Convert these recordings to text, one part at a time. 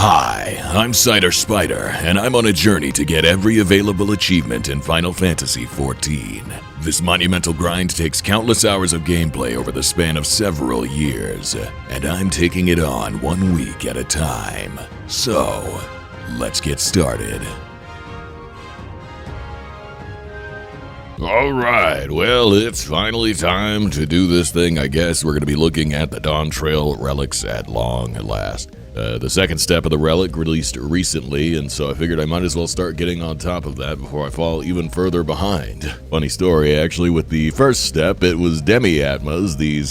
Hi, I'm Cider Spider, and I'm on a journey to get every available achievement in Final Fantasy XIV. This monumental grind takes countless hours of gameplay over the span of several years, and I'm taking it on 1 week at a time. So, let's get started. Alright, well, it's finally time to do this thing. I guess we're going to be looking at the Dawntrail relics at long last. The second step of the relic released recently, and so I figured I might as well start getting on top of that before I fall even further behind. Funny story, actually, with the first step, it was demi-atmas, these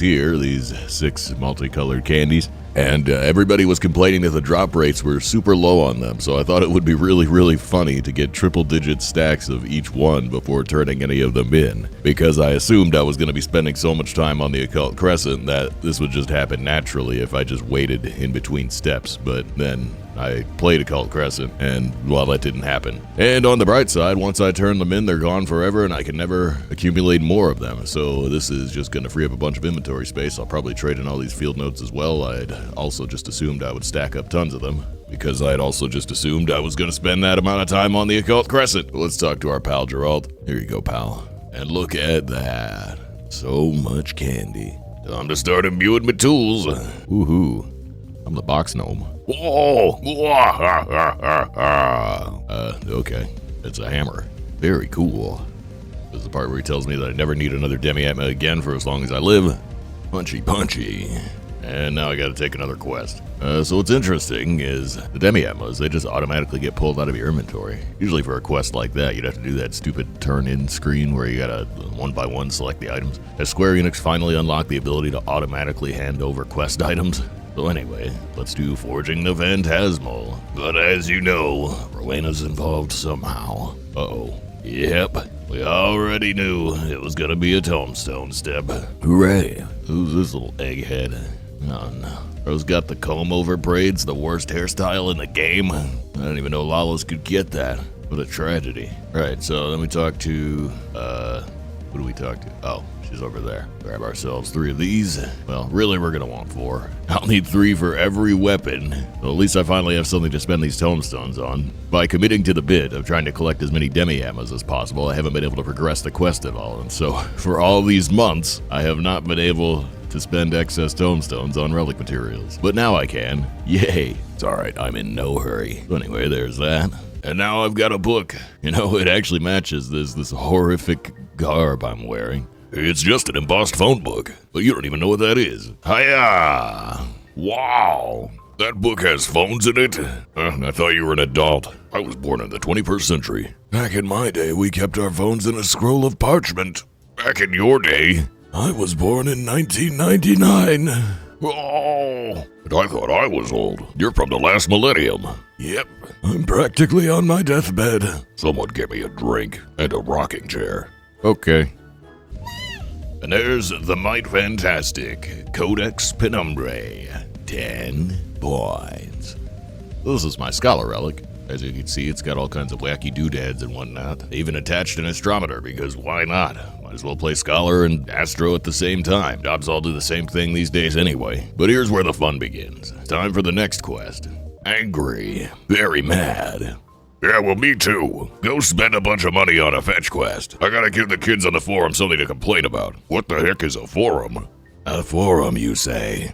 6 multicolored candies, and everybody was complaining that the drop rates were super low on them, so I thought it would be really funny to get triple-digit stacks of each one before turning any of them in, because I assumed I was going to be spending so much time on the Occult Crescent that this would just happen naturally if I just waited in between steps, but then I played Occult Crescent, and, well, that didn't happen. And on the bright side, once I turn them in, they're gone forever, and I can never accumulate more of them, so this is just going to free up a bunch of inventory space. I'll probably trade in all these field notes as well. I'd also just assumed I would stack up tons of them, because I'd also just assumed I was going to spend that amount of time on the Occult Crescent. Let's talk to our pal Geralt. Here you go, pal. And look at that. So much candy. Time to start imbuing my tools. Woohoo. I'm the box gnome. Whoa! Okay. It's a hammer. Very cool. This is the part where he tells me that I never need another demi-atma again for as long as I live. Punchy. And now I gotta take another quest. So what's interesting is the demi-atmas, they just automatically get pulled out of your inventory. Usually for a quest like that, you'd have to do that stupid turn-in screen where you gotta one by one select the items. As Square Enix finally unlocked the ability to automatically hand over quest items. So anyway, let's do Forging the Phantasmal. But as you know, Rowena's involved somehow. Uh-oh. Yep, we already knew it was gonna be a tombstone step. Hooray. Who's this little egghead? Oh no. Bro's got the comb-over braids, the worst hairstyle in the game. I didn't even know Lalas could get that. What a tragedy. Right, so then we talk to, who do we talk to? Oh, she's over there. Grab ourselves 3 of these. Well, really, we're gonna want 4. I'll need 3 for every weapon. Well, at least I finally have something to spend these tombstones on. By committing to the bid of trying to collect as many demi-atmas as possible, I haven't been able to progress the quest at all, and so, for all these months, I have not been able to spend excess tombstones on relic materials. But now I can. Yay. It's alright, I'm in no hurry. So anyway, there's that. And now I've got a book. You know, it actually matches this horrific garb I'm wearing. It's just an embossed phone book, but you don't even know what that is. Hiya! Wow! That book has phones in it? I thought you were an adult. I was born in the 21st century. Back in my day, we kept our phones in a scroll of parchment. Back in your day? I was born in 1999. Oh, and I thought I was old. You're from the last millennium. Yep, I'm practically on my deathbed. Someone give me a drink and a rocking chair. Okay. And there's the Might Fantastic Codex Penumbrae. 10 points. This is my Scholar relic. As you can see, it's got all kinds of wacky doodads and whatnot. I even attached an astrometer because why not? Might as well play Scholar and Astro at the same time. Jobs all do the same thing these days anyway. But here's where the fun begins. Time for the next quest. Angry. Very mad. Yeah, well, me too. Go spend a bunch of money on a fetch quest. I gotta give the kids on the forum something to complain about. What the heck is a forum? A forum, you say?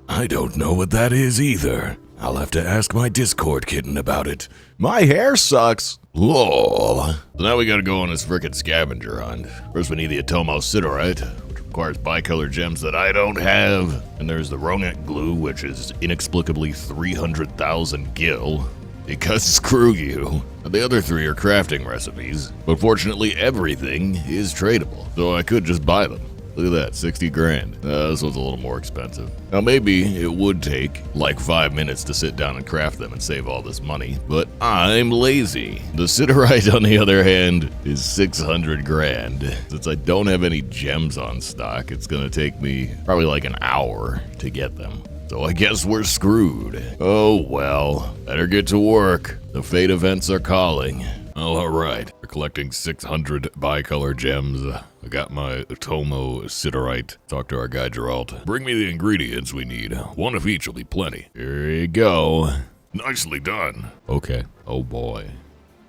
I don't know what that is either. I'll have to ask my Discord kitten about it. My hair sucks. Lol. So now we gotta go on this frickin' scavenger hunt. First we need the Atomo Siderite, which requires bicolor gems that I don't have. And there's the Ronet glue, which is inexplicably 300,000 gil. Because screw you. The other 3 are crafting recipes, but fortunately everything is tradable, so I could just buy them. Look at that, 60 grand. This one's a little more expensive. Now maybe it would take like 5 minutes to sit down and craft them and save all this money, but I'm lazy. The Siderite, on the other hand, is 600 grand. Since I don't have any gems on stock, it's gonna take me probably like an hour to get them. So I guess we're screwed. Oh well, better get to work. The fate events are calling. Oh, alright. We're collecting 600 bicolor gems. I got my Atomo Siderite. Talk to our guy Geralt. Bring me the ingredients we need. 1 of each will be plenty. Here you go. Nicely done. Okay. Oh boy.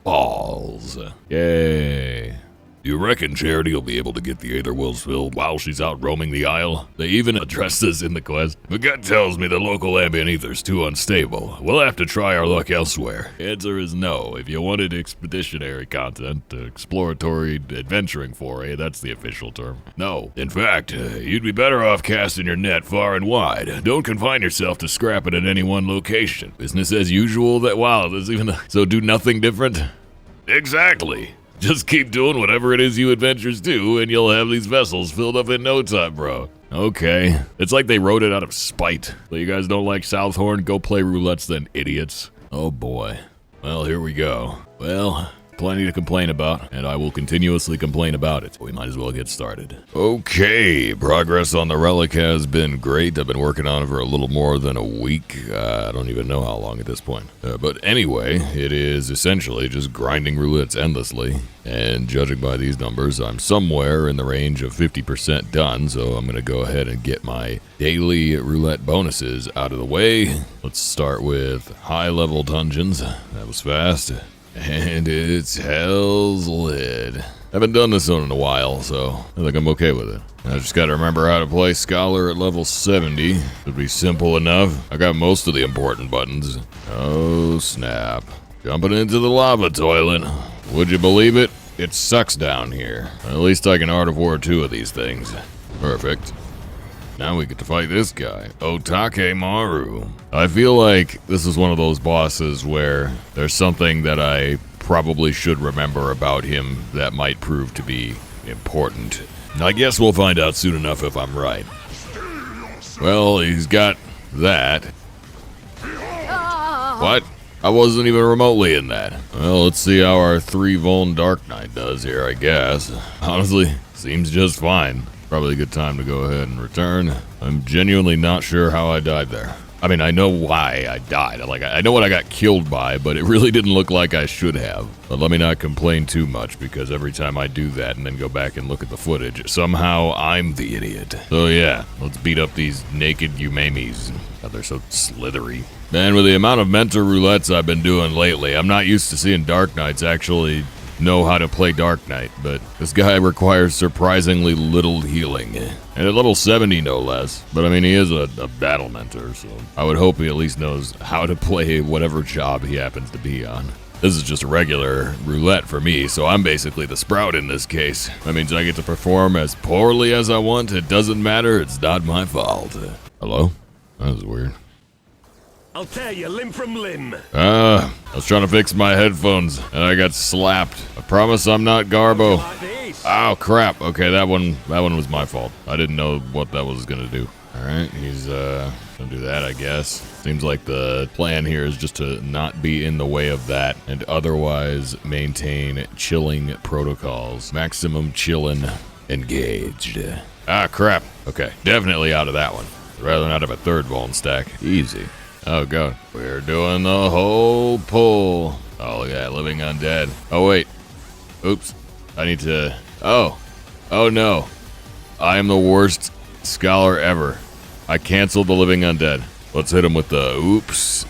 Balls. Yay. You reckon Charity will be able to get the Aether Wells filled while she's out roaming the Isle? They even addressed this in the quest. My gut tells me the local ambient ether's too unstable. We'll have to try our luck elsewhere. Answer is no. If you wanted expeditionary content, exploratory adventuring foray, that's the official term. No. In fact, you'd be better off casting your net far and wide. Don't confine yourself to scrapping at any one location. Business as usual, that wow, there's even so do nothing different? Exactly. Just keep doing whatever it is you adventurers do, and you'll have these vessels filled up in no time, bro. Okay. It's like they wrote it out of spite. So you guys don't like Southhorn? Go play roulettes then, idiots. Oh boy. Well, here we go. Well, plenty to complain about, and I will continuously complain about it. We might as well get started. Okay, progress on the relic has been great. I've been working on it for a little more than a week. I don't even know how long at this point. But anyway, it is essentially just grinding roulettes endlessly. And judging by these numbers, I'm somewhere in the range of 50% done, so I'm going to go ahead and get my daily roulette bonuses out of the way. Let's start with high-level dungeons. That was fast. And it's Hell's Lid. Haven't done this one in a while, so I think I'm okay with it. I just gotta remember how to play Scholar at level 70. Should be simple enough. I got most of the important buttons. Oh, snap. Jumping into the lava toilet. Would you believe it? It sucks down here. At least I can Art of War 2 of these things. Perfect. Now we get to fight this guy, Otake Maru. I feel like this is one of those bosses where there's something that I probably should remember about him that might prove to be important. I guess we'll find out soon enough if I'm right. Well, he's got that. What? I wasn't even remotely in that. Well, let's see how our 3 Vuln Dark Knight does here, I guess. Honestly, seems just fine. Probably a good time to go ahead and return. I'm genuinely not sure how I died there. I mean, I know why I died. I know what I got killed by, but it really didn't look like I should have. But let me not complain too much, because every time I do that and then go back and look at the footage, somehow I'm the idiot. So yeah, let's beat up these naked Umamis. God, they're so slithery. And with the amount of mentor roulettes I've been doing lately, I'm not used to seeing Dark Knights actually know how to play Dark Knight, but this guy requires surprisingly little healing. And at level 70, no less. But I mean, he is a battle mentor, so I would hope he at least knows how to play whatever job he happens to be on. This is just a regular roulette for me, so I'm basically the Sprout in this case. That means I get to perform as poorly as I want. It doesn't matter, it's not my fault. Hello? That was weird. I'll tear you limb from limb. I was trying to fix my headphones and I got slapped. I promise I'm not Garbo. Oh crap. Okay, that one was my fault. I didn't know what that was gonna do. Alright, he's gonna do that, I guess. Seems like the plan here is just to not be in the way of that and otherwise maintain chilling protocols. Maximum chillin' engaged. Ah crap. Okay, definitely out of that one. Rather than out of a third Vuln stack. Easy. Oh god, we're doing the whole pull. Oh look at that, living undead. Oh wait, oops, I need to, oh no. I am the worst scholar ever. I canceled the living undead. Let's hit him with the oops.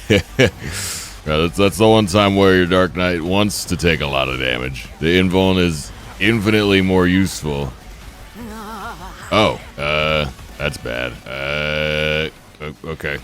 Yeah, that's the one time where your Dark Knight wants to take a lot of damage. The invuln is infinitely more useful. Oh, that's bad. Okay.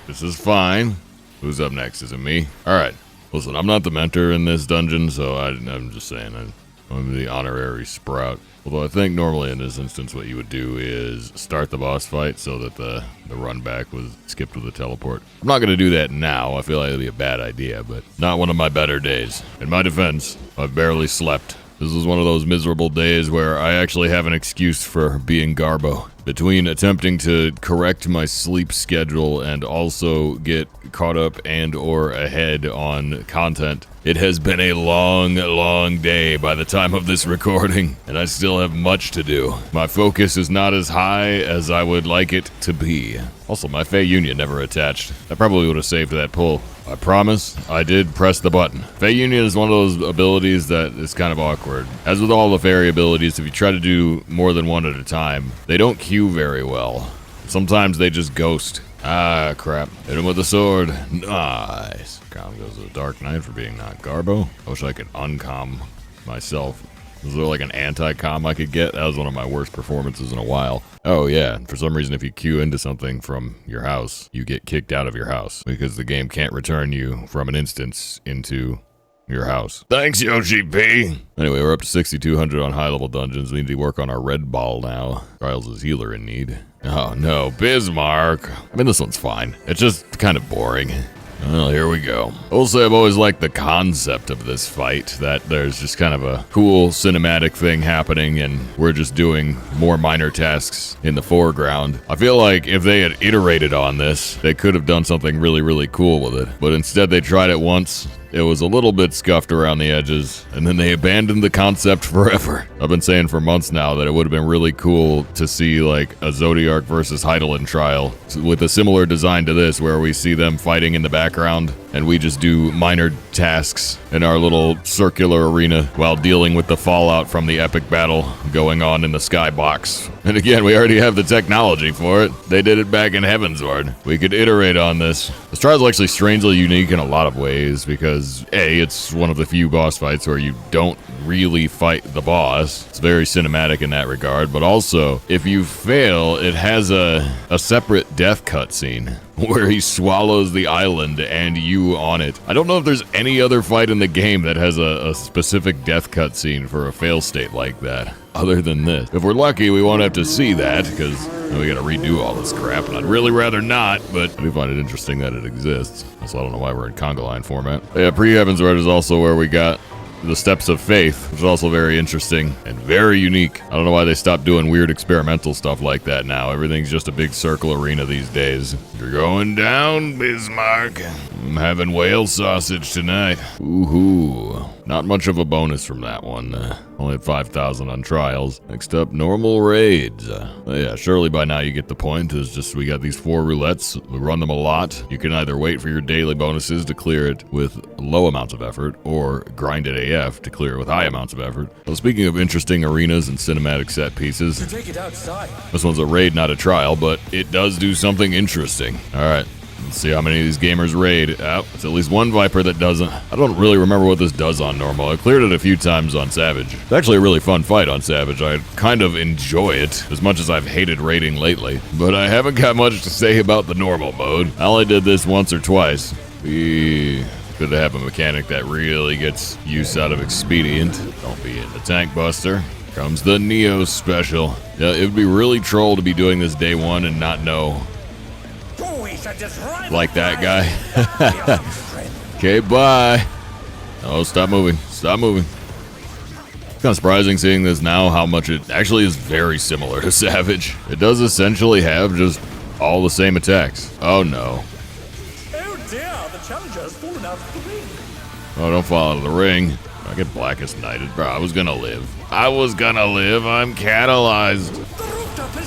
This is fine. Who's up next? Is it me? Alright. Listen, I'm not the mentor in this dungeon, so I'm just saying I'm the honorary Sprout. Although I think normally in this instance what you would do is start the boss fight so that the run back was skipped with the teleport. I'm not going to do that now. I feel like it'd be a bad idea, but not one of my better days. In my defense, I've barely slept. This is one of those miserable days where I actually have an excuse for being Garbo. Between attempting to correct my sleep schedule and also get caught up and or ahead on content, it has been a long, long day by the time of this recording, and I still have much to do. My focus is not as high as I would like it to be. Also, my Fey Union never attached. I probably would have saved that pull. I promise, I did press the button. Fey Union is one of those abilities that is kind of awkward. As with all the fairy abilities, if you try to do more than one at a time, they don't queue very well. Sometimes they just ghost. Ah, crap. Hit him with the sword. Nice. Calm goes to the Dark Knight for being not Garbo. I wish I could uncom myself. Is there like an anti-com I could get? That was one of my worst performances in a while. Oh yeah, for some reason if you queue into something from your house, you get kicked out of your house because the game can't return you from an instance into your house. Thanks, Yoshi P. Anyway, we're up to 6,200 on high-level dungeons. We need to work on our red ball now. Trials is healer in need. Oh no, Bismarck. I mean, this one's fine. It's just kind of boring. Well, here we go. I will say I've always liked the concept of this fight, that there's just kind of a cool cinematic thing happening and we're just doing more minor tasks in the foreground. I feel like if they had iterated on this, they could have done something really, really cool with it. But instead they tried it once. It was a little bit scuffed around the edges, and then they abandoned the concept forever. I've been saying for months now that it would have been really cool to see like a Zodiark versus Heidelin trial with a similar design to this, where we see them fighting in the background and we just do minor tasks in our little circular arena while dealing with the fallout from the epic battle going on in the skybox. And again, we already have the technology for it. They did it back in Heavensward. We could iterate on this. This trial is actually strangely unique in a lot of ways because A, it's one of the few boss fights where you don't really fight the boss. It's very cinematic in that regard, but also, if you fail, it has a separate death cutscene where he swallows the island and you on it. I don't know if there's any other fight in the game that has a specific death cutscene for a fail state like that, other than this. If we're lucky, we won't have to see that, because we gotta redo all this crap, and I'd really rather not, but I do find it interesting that it exists. Also, I don't know why we're in conga line format. Yeah, Pre-Heavensward is also where we got the Steps of Faith, which is also very interesting and very unique. I don't know why they stopped doing weird experimental stuff like that now. Everything's just a big circle arena these days. You're going down, Bismarck. I'm having whale sausage tonight. Woohoo. Not much of a bonus from that one. Only at 5,000 on trials. Next up, normal raids. Yeah, surely by now you get the point. It's just we got these 4 roulettes. We run them a lot. You can either wait for your daily bonuses to clear it with low amounts of effort, or grind it AF to clear it with high amounts of effort. Well, speaking of interesting arenas and cinematic set pieces, Take it outside. this one's a raid, not a trial, but it does do something interesting. All right. Let's see how many of these gamers raid. Oh, it's at least one Viper that doesn't. I don't really remember what this does on normal. I cleared it a few times on Savage. It's actually a really fun fight on Savage. I kind of enjoy it, as much as I've hated raiding lately. But I haven't got much to say about the normal mode. I only did this once or twice. We could have a mechanic that really gets use out of expedient. Don't be in the tank buster. Comes the Neo special. Yeah, it would be really troll to be doing this day one and not know. Like that guy. Okay, bye. Oh, stop moving. Stop moving. It's kind of surprising seeing this now, how much it actually is very similar to Savage. It does essentially have just all the same attacks. Oh no. Oh dear, the challenger's fallen out of the ring. Oh, don't fall out of the ring. I get Blackest Knighted. Bro, I was gonna live. I was gonna live. I'm catalyzed.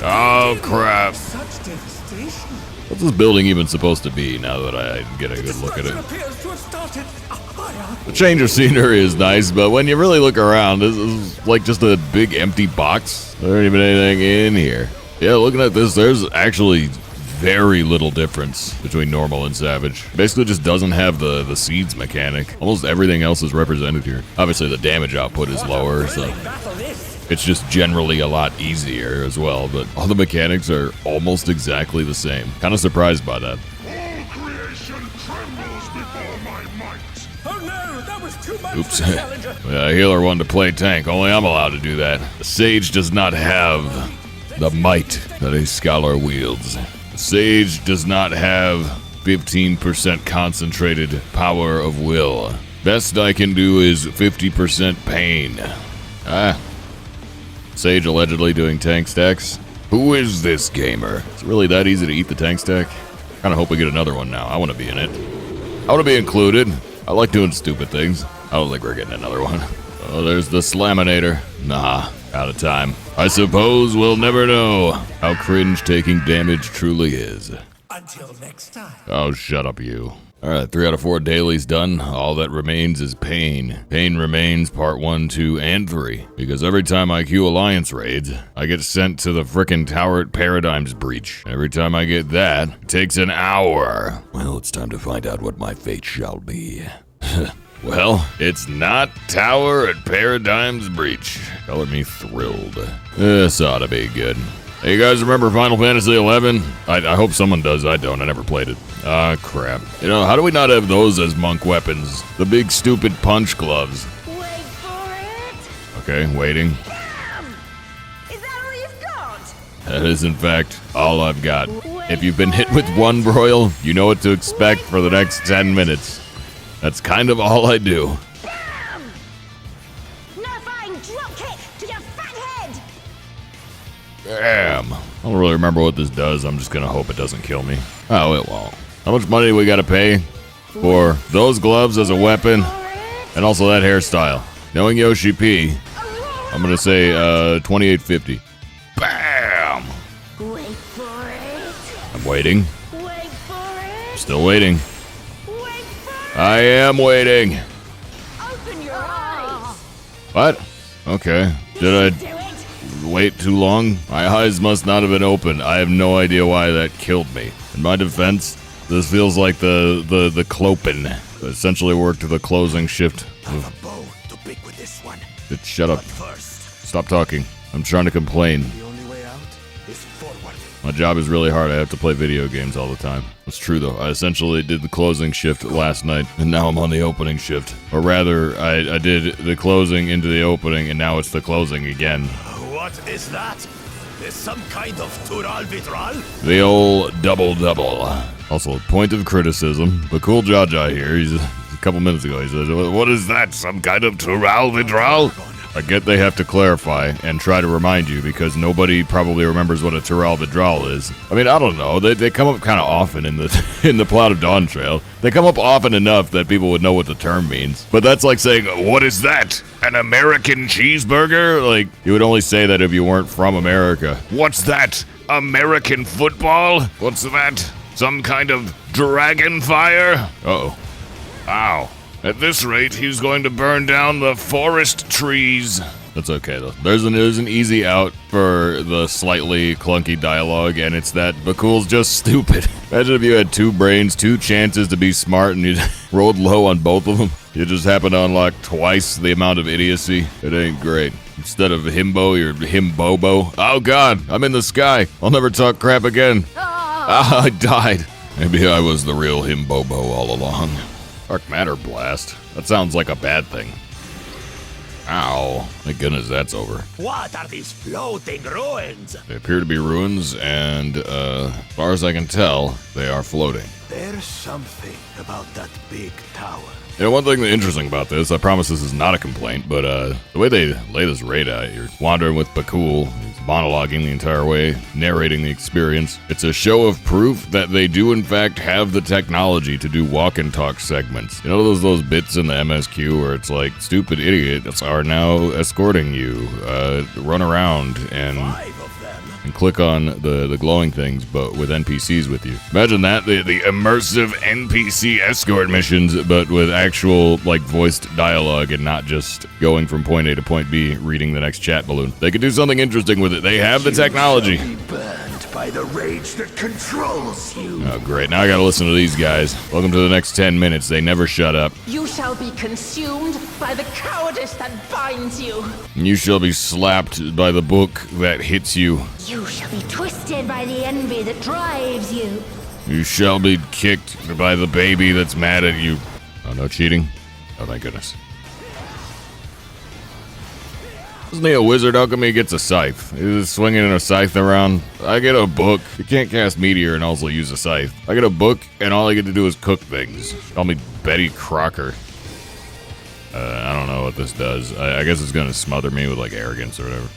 Oh, crap. Such devastation. What's this building even supposed to be now that I get a good look at it? Appears to have started a fire. The change of scenery is nice, but when you really look around, this is like just a big empty box. There ain't even anything in here. Yeah, looking at this, there's actually very little difference between normal and Savage. Basically just doesn't have the seeds mechanic. Almost everything else is represented here. Obviously the damage output is lower, so it's just generally a lot easier as well, but all the mechanics are almost exactly the same. Kind of surprised by that. All creation trembles before my might. Oh no, that was too much Oops. for the challenger. Yeah, healer wanted to play tank, only I'm allowed to do that. The Sage does not have the might that a scholar wields. The Sage does not have 15% concentrated power of will. Best I can do is 50% pain. Sage allegedly doing tank stacks. Who is this gamer? It's really that easy to eat the tank stack? Kinda hope we get another one now. I wanna be in it. I wanna be included. I like doing stupid things. I don't think we're getting another one. Oh, there's the Slaminator. Nah, out of time. I suppose we'll never know how cringe taking damage truly is. Until next time. Oh, shut up, you. Alright, 3 out of 4 dailies done. All that remains is pain. Pain remains part 1, 2, and 3. Because every time I queue Alliance raids, I get sent to the frickin' tower at Paradigm's Breach. Every time I get that, it takes an hour. Well, it's time to find out what my fate shall be. Well, it's not Tower at Paradigm's Breach. Color me thrilled. This ought to be good. Hey, you guys remember Final Fantasy XI? I hope someone does. I don't. I never played it. Ah, crap. You know, how do we not have those as monk weapons? The big stupid punch gloves. Wait for it. Okay, waiting. Bam! Is that all you've got? That is, in fact, all I've got. If you've been hit with one broil, you know what to expect for the next 10 minutes. That's kind of all I do. Bam! Nerfying drop kick to your fat head. Damn. I don't really remember what this does. I'm just gonna hope it doesn't kill me. Oh, it won't. How much money do we gotta pay for those gloves as a weapon and also that hairstyle? Knowing Yoshi P, I'm gonna say $28.50. Bam! Wait for it. I'm waiting. Wait for it. Still waiting. Wait for it. I am waiting. Open your eyes. What? Okay. Did Do it. I wait too long? My eyes must not have been open. I have no idea why that killed me. In my defense, this feels like the clopen that essentially worked the closing shift. I have a bow to pick with this one. Shut up. But first, Stop talking. I'm trying to complain. the only way out is forward. My job is really hard. I have to play video games all the time. It's true though. I essentially did the closing shift last night, and now I'm on the opening shift. Or rather, I did the closing into the opening, and now it's the closing again. What is that? Is some kind of Tural Vitral? The old double-double. Also, point of criticism. The cool Jaja here, he's a couple minutes ago, he said, "What is that? Some kind of Tural Vitral?" I get they have to clarify and try to remind you because nobody probably remembers what a Tural Vidral is. I mean, I don't know. They come up kind of often in the in the plot of Dawntrail. They come up often enough that people would know what the term means. But that's like saying, "What is that? An American cheeseburger?" Like, you would only say that if you weren't from America. What's that? American football? What's that? Some kind of dragon fire? Uh-oh. Ow. At this rate, he's going to burn down the forest trees. That's okay, though. There's an easy out for the slightly clunky dialogue, and it's that Bakul's just stupid. Imagine if you had 2 brains, 2 chances to be smart, and you rolled low on both of them. You just happen to unlock twice the amount of idiocy. It ain't great. Instead of himbo, you're himbobo. Oh god, I'm in the sky. I'll never talk crap again. Ah, I died. Maybe I was the real himbobo all along. Dark matter blast. That sounds like a bad thing. Ow. Thank goodness that's over. What are these floating ruins? They appear to be ruins, and as far as I can tell, they are floating. There's something about that big tower. You know, one thing that's interesting about this, I promise this is not a complaint, but the way they lay this raid out, you're wandering with Bakul, he's monologuing the entire way, narrating the experience. It's a show of proof that they do in fact have the technology to do walk and talk segments. You know those bits in the MSQ where it's like, stupid idiots are now escorting you, run around and 5 of them. click on the glowing things, but with NPCs with you. Imagine that, the immersive NPC escort missions, but with actual, like, voiced dialogue and not just going from point A to point B, reading the next chat balloon. They could do something interesting with it. They have the technology. You shall be burned by the rage that controls you. Oh, great. Now I gotta listen to these guys. Welcome to the next 10 minutes. They never shut up. You shall be consumed by the cowardice that binds you. You shall be slapped by the book that hits you. You shall be twisted by the envy that drives you. You shall be kicked by the baby that's mad at you. Oh, no cheating? Oh, thank goodness. Isn't he a wizard? How come he gets a scythe? He's swinging a scythe around. I get a book. You can't cast meteor and also use a scythe. I get a book and all I get to do is cook things. Call me Betty Crocker. I don't know what this does. I guess it's gonna smother me with like arrogance or whatever.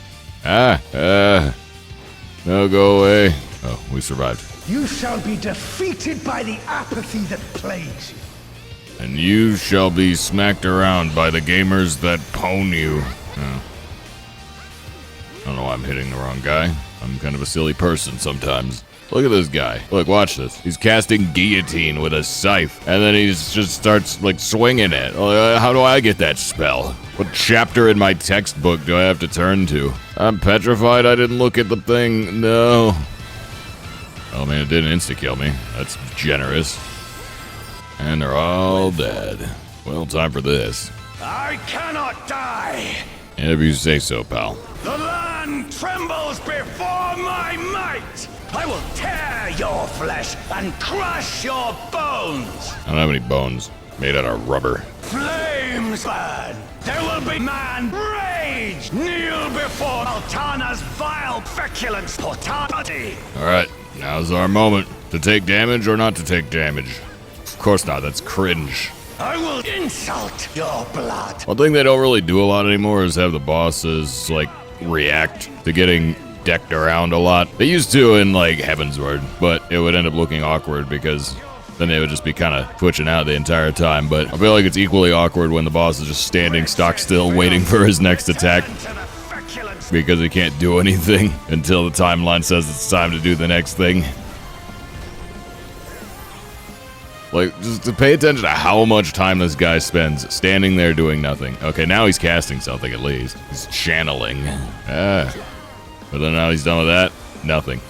No, go away. Oh, we survived. You shall be defeated by the apathy that plagues you. And you shall be smacked around by the gamers that pwn you. Oh. I don't know why I'm hitting the wrong guy. I'm kind of a silly person sometimes. Look at this guy. Look, watch this. He's casting guillotine with a scythe, and then he just starts like swinging it. How do I get that spell? What chapter in my textbook do I have to turn to? I'm petrified I didn't look at the thing. No. Oh man, it didn't insta-kill me. That's generous. And they're all dead. Well, time for this. I cannot die! If you say so, pal. The land trembles before my might! I will tear your flesh and crush your bones! I don't have any bones. Made out of rubber. Flames burn! There will be man rage! Kneel before Altana's vile feculent portality! Alright, now's our moment. To take damage or not to take damage? Of course not, that's cringe. I will insult your blood! One thing they don't really do a lot anymore is have the bosses, like, react to getting decked around a lot. They used to in, like, Heavensward, but it would end up looking awkward because then they would just be kind of twitching out the entire time. But I feel like it's equally awkward when the boss is just standing stock still waiting for his next attack because he can't do anything until the timeline says it's time to do the next thing. Like, just to pay attention to how much time this guy spends standing there doing nothing. Okay, now he's casting something at least. He's channeling. But then now he's done with that, nothing.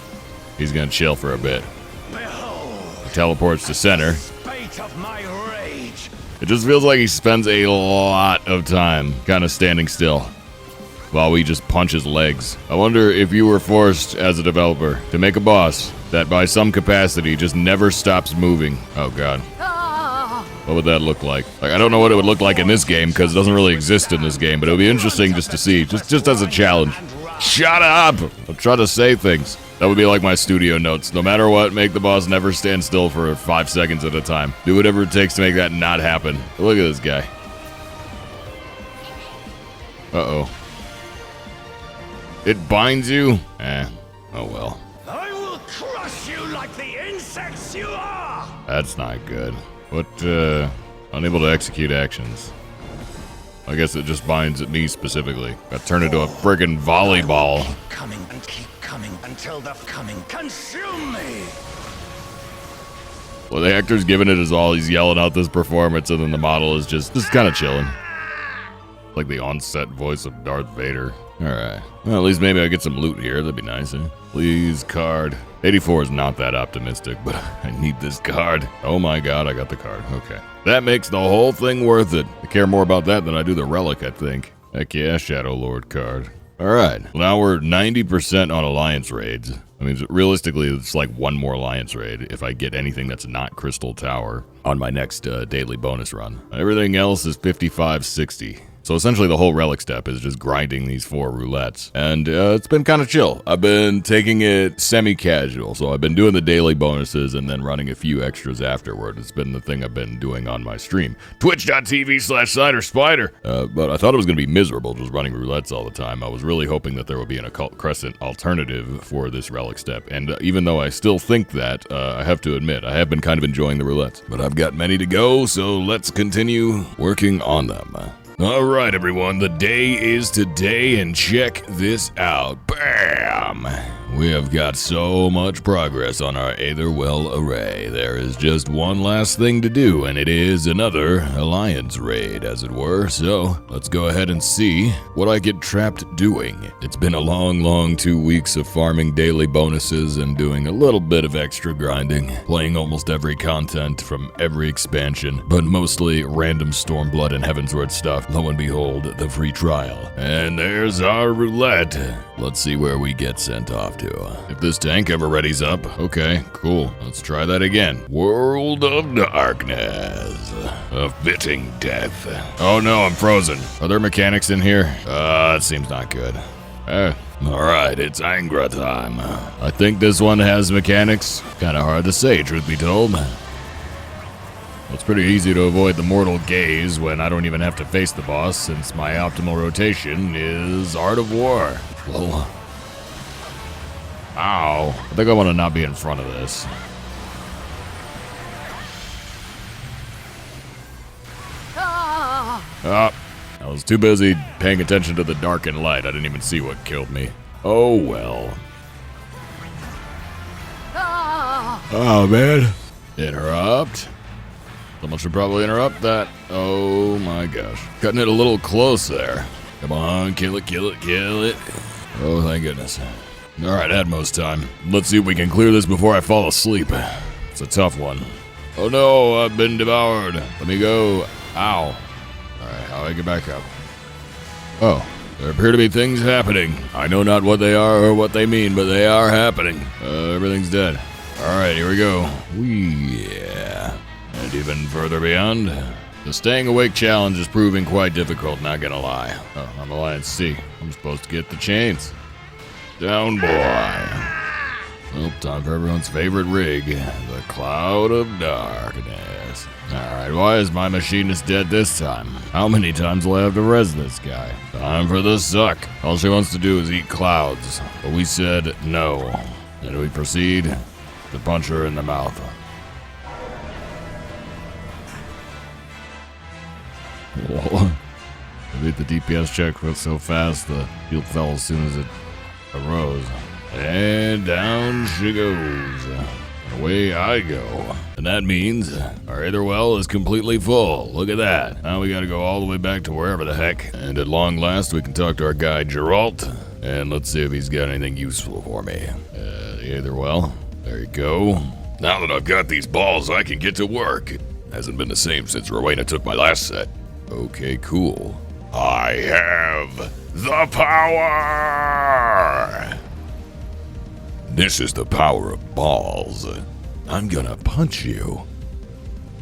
He's gonna chill for a bit. He teleports to center. It just feels like he spends a lot of time kind of standing still while we just punch his legs. I wonder if you were forced as a developer to make a boss that by some capacity just never stops moving. Oh god. What would that look like? Like, I don't know what it would look like in this game because it doesn't really exist in this game, but it would be interesting just to see, just as a challenge. Shut up! I'm trying to say things. That would be like my studio notes. No matter what, make the boss never stand still for 5 seconds at a time. Do whatever it takes to make that not happen. Look at this guy. Uh-oh. It binds you? Oh well. I will crush you like the insects you are! That's not good. What, unable to execute actions. I guess it just binds at me specifically. Got turned into a friggin' volleyball. Keep coming and keep coming until the coming consume me! Well, the actor's giving it his all. He's yelling out this performance, and then the model is just kind of chilling. Like the on-set voice of Darth Vader. Alright. Well, at least maybe I get some loot here. That'd be nice, eh? Please, card. 84 is not that optimistic, but I need this card. Oh my god, I got the card. Okay. That makes the whole thing worth it. I care more about that than I do the relic, I think. Heck yeah, Shadow Lord card. Alright. Now we're 90% on alliance raids. I mean, realistically, it's like one more alliance raid if I get anything that's not Crystal Tower on my next daily bonus run. Everything else is 55-60. So essentially the whole relic step is just grinding these 4 roulettes. And it's been kind of chill. I've been taking it semi-casual. So I've been doing the daily bonuses and then running a few extras afterward. It's been the thing I've been doing on my stream. Twitch.tv/CiderSpider. But I thought it was going to be miserable just running roulettes all the time. I was really hoping that there would be an Occult Crescent alternative for this relic step. And even though I still think that, I have to admit, I have been kind of enjoying the roulettes. But I've got many to go, so let's continue working on them. Alright everyone, the day is today and check this out. Bam! We have got so much progress on our Aetherwell array. There is just one last thing to do, and it is another alliance raid, as it were. So, let's go ahead and see what I get trapped doing. It's been a long 2 weeks of farming daily bonuses and doing a little bit of extra grinding, playing almost every content from every expansion, but mostly random Stormblood and Heavensward stuff. Lo and behold, the free trial. And there's our roulette. Let's see where we get sent off to. If this tank ever readies up. Okay, cool. Let's try that again. World of Darkness. A fitting death. Oh no, I'm frozen. Are there mechanics in here? That seems not good. Alright, it's Angra time. I think this one has mechanics. Kinda hard to say, truth be told. It's pretty easy to avoid the mortal gaze when I don't even have to face the boss, since my optimal rotation is Art of War. Well, ow. I think I want to not be in front of this. I was too busy paying attention to the dark and light. I didn't even see what killed me. Oh well. Oh, man. Interrupt. Someone should probably interrupt that. Oh, my gosh. Cutting it a little close there. Come on, kill it, kill it, kill it. Oh, thank goodness. All right, Atmos time. Let's see if we can clear this before I fall asleep. It's a tough one. Oh, no, I've been devoured. Let me go. Ow. All right, how do I get back up? Oh. There appear to be things happening. I know not what they are or what they mean, but they are happening. Everything's dead. Alright, here we go. Yeah. And even further beyond. The staying awake challenge is proving quite difficult, not gonna lie. Oh, I'm Alliance C. I'm supposed to get the chains. Down, boy. Well, time for everyone's favorite rig, the Cloud of Darkness. Alright, why is my machinist dead this time? How many times will I have to res this guy? Time for the suck. All she wants to do is eat clouds, but we said no. And we proceed to punch her in the mouth. Whoa. I beat the DPS check so fast the shield fell as soon as it arose. And down she goes. And away I go. And that means our Aether Well is completely full. Look at that. Now we gotta go all the way back to wherever the heck. And at long last we can talk to our guy Geralt. And let's see if he's got anything useful for me. The Aether Well. There you go. Now that I've got these balls, I can get to work. Hasn't been the same since Rowena took my last set. Okay, cool. I have the power! This is the power of balls. I'm gonna punch you.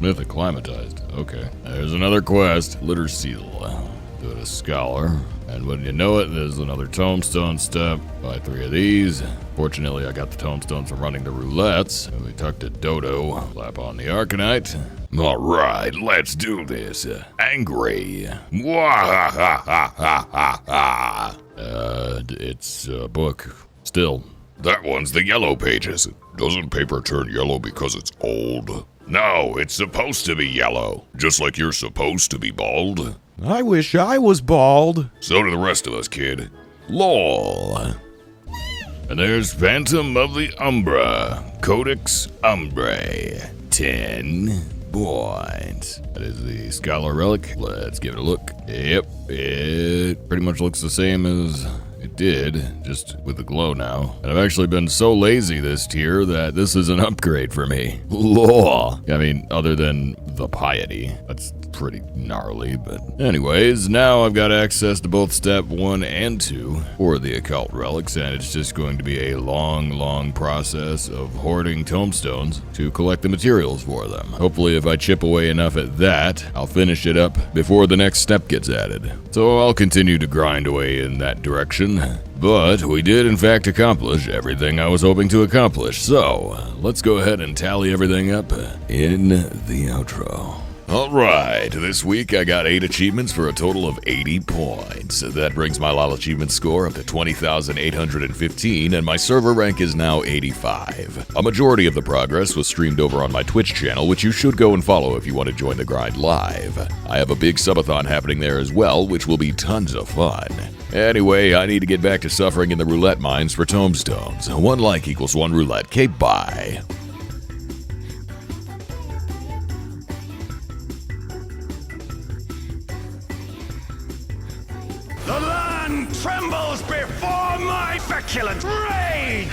Myth acclimatized. Okay. There's another quest. Litter Seal. Do it a scholar. And when you know it, there's another tombstone step. Buy 3 of these. Fortunately, I got the tombstones from running the roulettes. And we tucked a dodo. Slap on the Arcanite. Alright, let's do this. Angry. It's a book. Still. That one's the yellow pages. Doesn't paper turn yellow because it's old? No, it's supposed to be yellow. Just like you're supposed to be bald. I wish I was bald. So do the rest of us, kid. LOL. And there's Phantom of the Umbra. Codex Umbrae. 10 points. That is the Scholar Relic. Let's give it a look. Yep, it pretty much looks the same as it did, just with the glow now. And I've actually been so lazy this tier that this is an upgrade for me. Lol. I mean, other than the piety. That's pretty gnarly, but anyways, now I've got access to both step 1 and 2 for the occult relics, and it's just going to be a long process of hoarding tombstones to collect the materials for them. Hopefully, if I chip away enough at that, I'll finish it up before the next step gets added. So I'll continue to grind away in that direction. But we did in fact accomplish everything I was hoping to accomplish, so let's go ahead and tally everything up in the outro. Alright, this week I got 8 achievements for a total of 80 points. That brings my LOL achievement score up to 20,815, and my server rank is now 85. A majority of the progress was streamed over on my Twitch channel, which you should go and follow if you want to join the grind live. I have a big subathon happening there as well, which will be tons of fun. Anyway, I need to get back to suffering in the roulette mines for tombstones. 1 like equals 1 roulette. Okay, bye. The land trembles before my feculent rage!